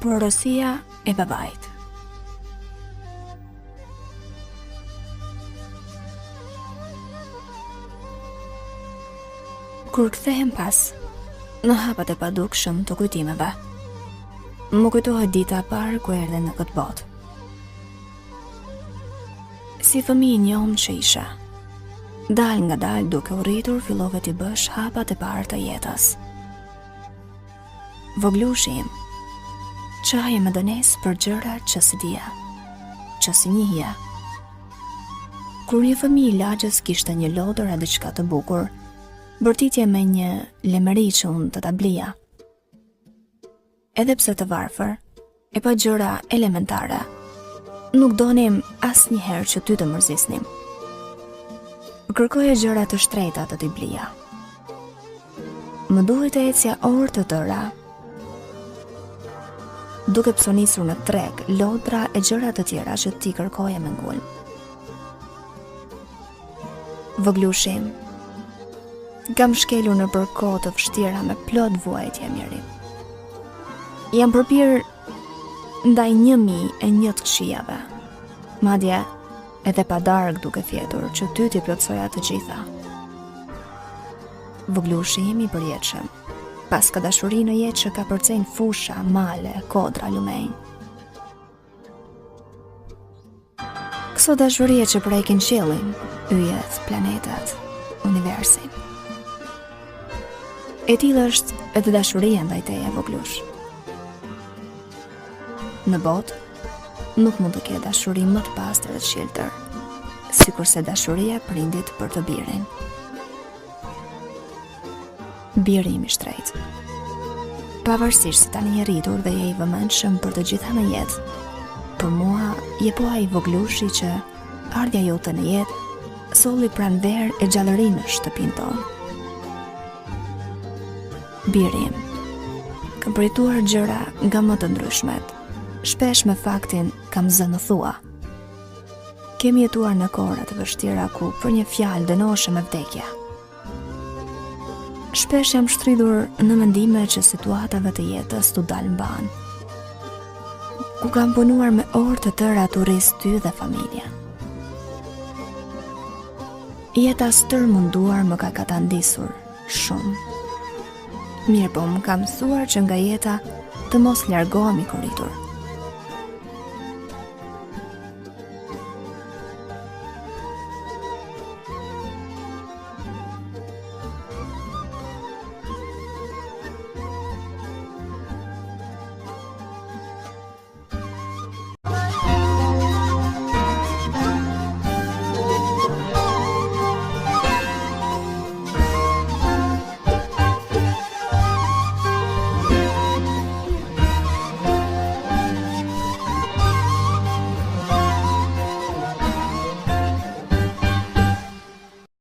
Porosia e babait. Kur kthehem pas në hapat e padukshëm të kujtimeve, më kujtohet dita e parë ku erdhe në këtë botë. Si fëmijë njom që isha, dal nga dal duke u rritur, fillove t'i bësh hapat e parë të jetës. Voglushi im, qaje me dënes për gjëra që si dija, që si njihja. Kur një fëmijë i lagjës kishte një lodër a diçka të bukur, bërtitje me një lemëri që unë të ta blija. Edhe pse të varfër, e pa gjëra elementare, nuk donim asnjëherë që ty të mërzisnim. Kërkoja gjëra të shtrejta të t'i blija. Më duhet të ecja orë të tëra, duke psonisur në treg, lodra e gjëra të tjera që ti kërkoje me ngulm. Voglushim, kam shkelur në përkohë të vështira me plot vuajtje miri. Jam përpir ndaj 1001 këshijave, madje edhe pa darkë duke fjetur që ty t'i plotsoja të gjitha. Voglushim i përjetshëm, pas ka dashuri në jetë që ka përcejnë fusha, male, kodra, lumejnë. Këso dashurie që prekin qiellin, yjet, planetet, universin. E tillë është edhe dashuria ndaj teje, Voglush. Në botë nuk mund të ketë dashuri më të pastër dhe të shiltër, sikurse dashuria prindit për të birin. Biri im i shtrejt. Pavarësisht se tani je rritur dhe je i vëmendshëm për të gjitha në jetë, për mua je po ai Voglushi që ardha jote në jetë solli pranver e gjallërinë në shtëpinë tonë. Biri im, kam përjetuar gjëra nga më të ndryshmet, shpesh me faktin kam zënë thua. Kemi jetuar në kohra të vështira ku për një fjalë dënoheshem me vdekja. Shpesh jam shtridur në mendime që situatave të jetës t'u dalë mban, ku kam punuar me orë të tëra t'u rris ty dhe familjen. Jeta stërmunduar më ka katandisur shumë. Mirë po më ka mësuar që nga jeta të mos largohemi kur rritur.